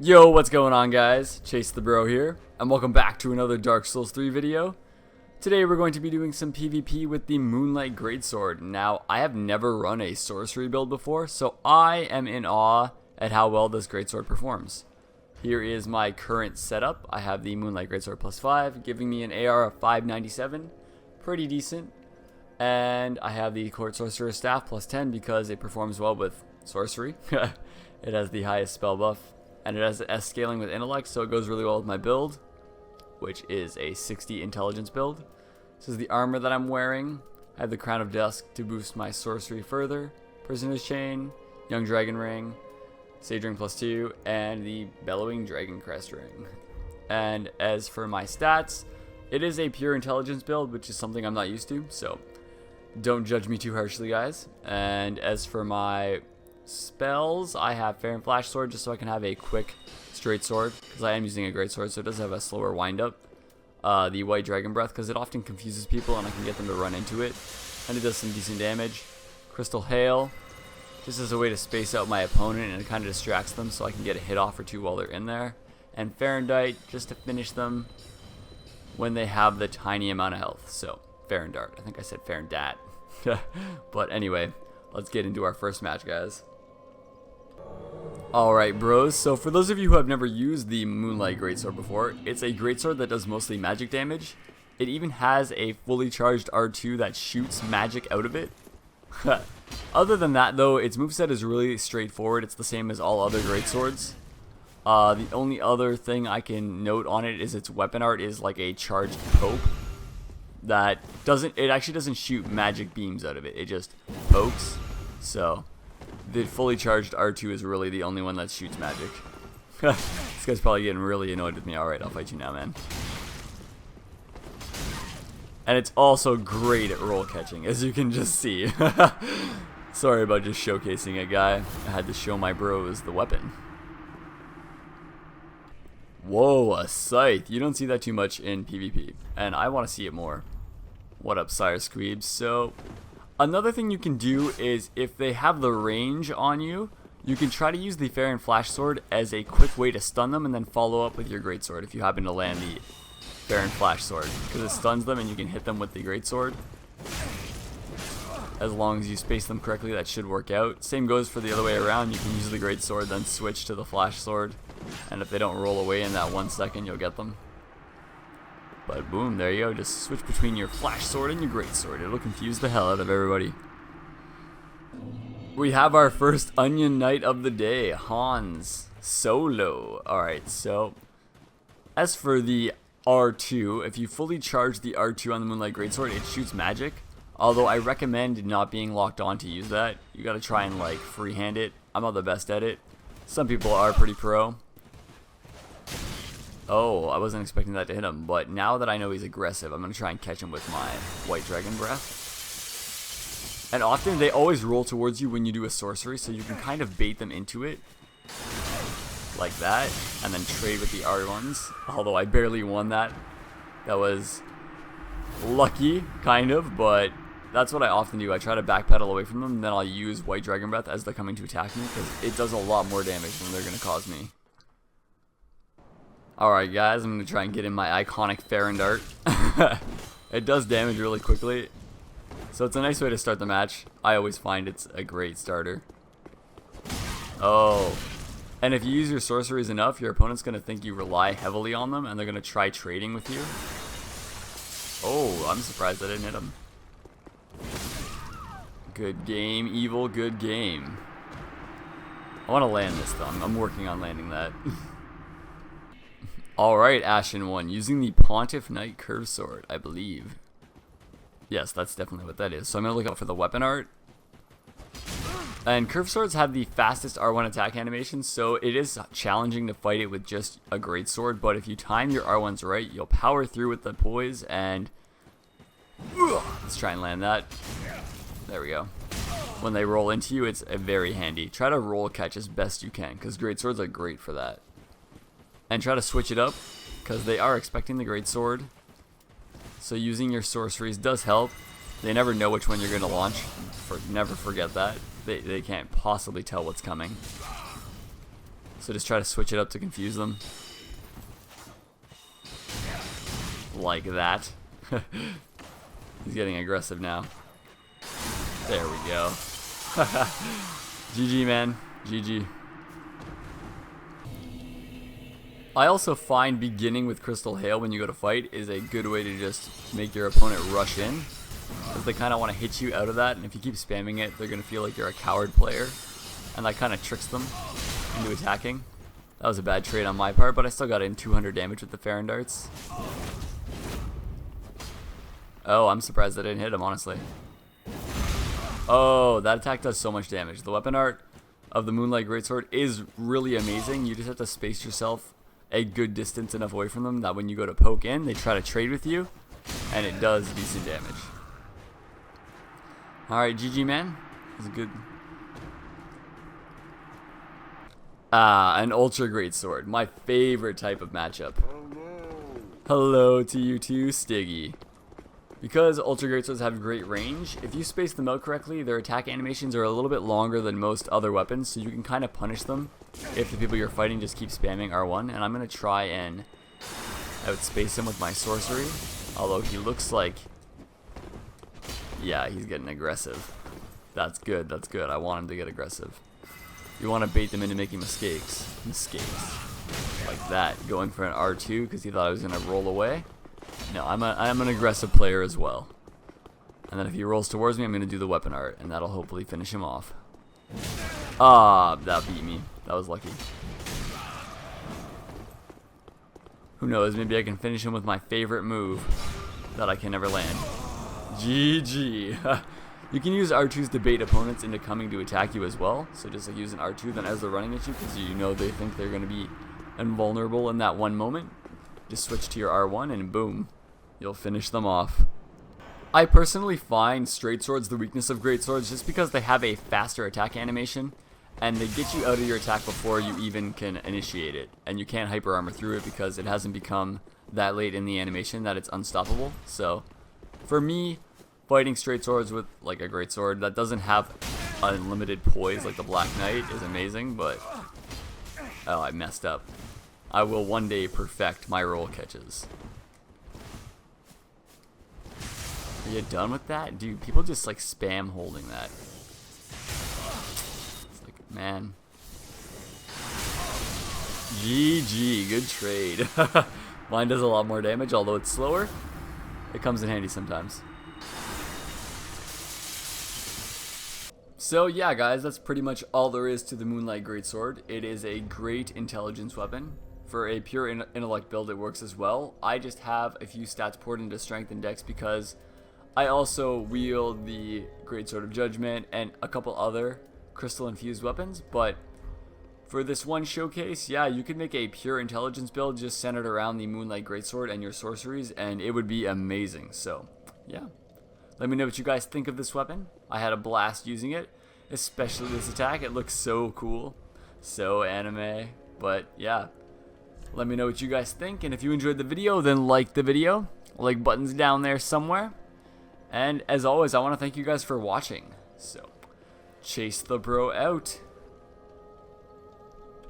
Yo, what's going on, guys? Chase the Bro here, and welcome back to another Dark Souls 3 video. Today we're going to be doing some PvP with the Moonlight Greatsword. Now, I have never run a sorcery build before, so I am in awe at how well this Greatsword performs. Here is my current setup. I have the Moonlight Greatsword +5, giving me an AR of 597, pretty decent. And I have the Court Sorcerer Staff +10 because it performs well with sorcery. It has the highest spell buff. And it has S scaling with intellect, so it goes really well with my build, which is a 60 intelligence build. This is the armor that I'm wearing. I have the Crown of Dusk to boost my sorcery further, Prisoner's Chain, Young Dragon Ring, Sage Ring +2, and the Bellowing Dragon Crest Ring. And as for my stats, it is a pure intelligence build, which is something I'm not used to, so don't judge me too harshly, guys. And as for my spells, I have Fair and Flash Sword just so I can have a quick straight sword, because I am using a great sword, so it does have a slower wind up. The White Dragon Breath, because it often confuses people and I can get them to run into it, and it does some decent damage. Crystal Hail, just as a way to space out my opponent, and it kind of distracts them so I can get a hit off or two while they're in there. And Farendite, just to finish them when they have the tiny amount of health. So Farendart, I think I said Farendat. But anyway, let's get into our first match, guys. Alright, bros, so for those of you who have never used the Moonlight Greatsword before, it's a greatsword that does mostly magic damage. It even has a fully charged R2 that shoots magic out of it. Other than that, though, its moveset is really straightforward. It's the same as all other greatswords. The only other thing I can note on it is its weapon art is like a charged poke. It actually doesn't shoot magic beams out of it. It just pokes, so the fully charged R2 is really the only one that shoots magic. This guy's probably getting really annoyed with me. Alright, I'll fight you now, man. And it's also great at roll catching, as you can just see. Sorry about just showcasing it, guy. I had to show my bros the weapon. Whoa, a scythe. You don't see that too much in PvP, and I want to see it more. What up, Sire Squeebs? So another thing you can do is, if they have the range on you, you can try to use the Fair and Flash Sword as a quick way to stun them and then follow up with your Greatsword if you happen to land the Fair and Flash Sword, because it stuns them and you can hit them with the Greatsword. As long as you space them correctly, that should work out. Same goes for the other way around. You can use the Greatsword, then switch to the Flash Sword, and if they don't roll away in that 1 second, you'll get them. But boom, there you go. Just switch between your Flash Sword and your Greatsword. It'll confuse the hell out of everybody. We have our first Onion Knight of the day, Hans Solo. Alright, so as for the R2, if you fully charge the R2 on the Moonlight Greatsword, it shoots magic. Although I recommend not being locked on to use that. You gotta try and like freehand it. I'm not the best at it. Some people are pretty pro. Oh, I wasn't expecting that to hit him, but now that I know he's aggressive, I'm going to try and catch him with my White Dragon Breath. And often, they always roll towards you when you do a sorcery, so you can kind of bait them into it. Like that, and then trade with the R1s. Although I barely won that. That was lucky, kind of, but that's what I often do. I try to backpedal away from them, and then I'll use White Dragon Breath as they're coming to attack me, because it does a lot more damage than they're going to cause me. Alright, guys, I'm going to try and get in my iconic Farendart. It does damage really quickly, so it's a nice way to start the match. I always find it's a great starter. Oh, and if you use your sorceries enough, your opponent's going to think you rely heavily on them, and they're going to try trading with you. Oh, I'm surprised I didn't hit him. Good game, Evil, good game. I want to land this, though. I'm working on landing that. Alright, Ashen One, using the Pontiff Knight Curve Sword, I believe. Yes, that's definitely what that is. So I'm going to look out for the weapon art. And Curve Swords have the fastest R1 attack animation, so it is challenging to fight it with just a Greatsword, but if you time your R1s right, you'll power through with the poise, and let's try and land that. There we go. When they roll into you, it's very handy. Try to roll catch as best you can, because Greatswords are great for that. And try to switch it up, because they are expecting the Greatsword. So using your sorceries does help. They never know which one you're going to launch. Never forget that. They can't possibly tell what's coming. So just try to switch it up to confuse them. Like that. He's getting aggressive now. There we go. GG, man. GG. I also find beginning with Crystal Hail when you go to fight is a good way to just make your opponent rush in. Because they kind of want to hit you out of that, and if you keep spamming it, they're going to feel like you're a coward player. And that kind of tricks them into attacking. That was a bad trade on my part, but I still got in 200 damage with the Farron darts. Oh, I'm surprised I didn't hit him, honestly. Oh, that attack does so much damage. The weapon art of the Moonlight Greatsword is really amazing. You just have to space yourself a good distance enough away from them that when you go to poke in, they try to trade with you, and it does decent damage. Alright, GG, man. That was a good... an Ultra Greatsword. My favorite type of matchup. Hello to you too, Stiggy. Because Ultra Greatswords have great range, if you space them out correctly, their attack animations are a little bit longer than most other weapons, so you can kind of punish them if the people you're fighting just keep spamming R1. And I'm going to try and outspace him with my sorcery, although he looks like... yeah, he's getting aggressive. That's good, that's good. I want him to get aggressive. You want to bait them into making mistakes. Like that, going for an R2 because he thought I was going to roll away. No, I'm an aggressive player as well. And then if he rolls towards me, I'm going to do the weapon art, and that'll hopefully finish him off. Ah, that beat me. That was lucky. Who knows, maybe I can finish him with my favorite move that I can never land. GG. You can use R2s to bait opponents into coming to attack you as well. So just like use an R2 then as they're running at you, because you know they think they're going to be invulnerable in that one moment. Just switch to your R1 and boom, you'll finish them off. I personally find straight swords the weakness of great swords just because they have a faster attack animation and they get you out of your attack before you even can initiate it, and you can't hyper armor through it because it hasn't become that late in the animation that it's unstoppable. So for me, fighting straight swords with like a great sword that doesn't have unlimited poise like the Black Knight is amazing, but oh, I messed up. I will one day perfect my roll catches. Are you done with that? Dude, people just like spam holding that. It's like, man. GG, good trade. Mine does a lot more damage, although it's slower. It comes in handy sometimes. So yeah, guys, that's pretty much all there is to the Moonlight Greatsword. It is a great intelligence weapon. For a pure intellect build, it works as well. I just have a few stats poured into strength and dex because I also wield the Greatsword of Judgment and a couple other crystal infused weapons. But for this one showcase, yeah, you can make a pure intelligence build just centered around the Moonlight Greatsword and your sorceries, and it would be amazing. So yeah, let me know what you guys think of this weapon. I had a blast using it, especially this attack. It looks so cool, so anime. But yeah, let me know what you guys think, and if you enjoyed the video, then like the video. Like button's down there somewhere. And as always, I want to thank you guys for watching. So, Chase the Bro out.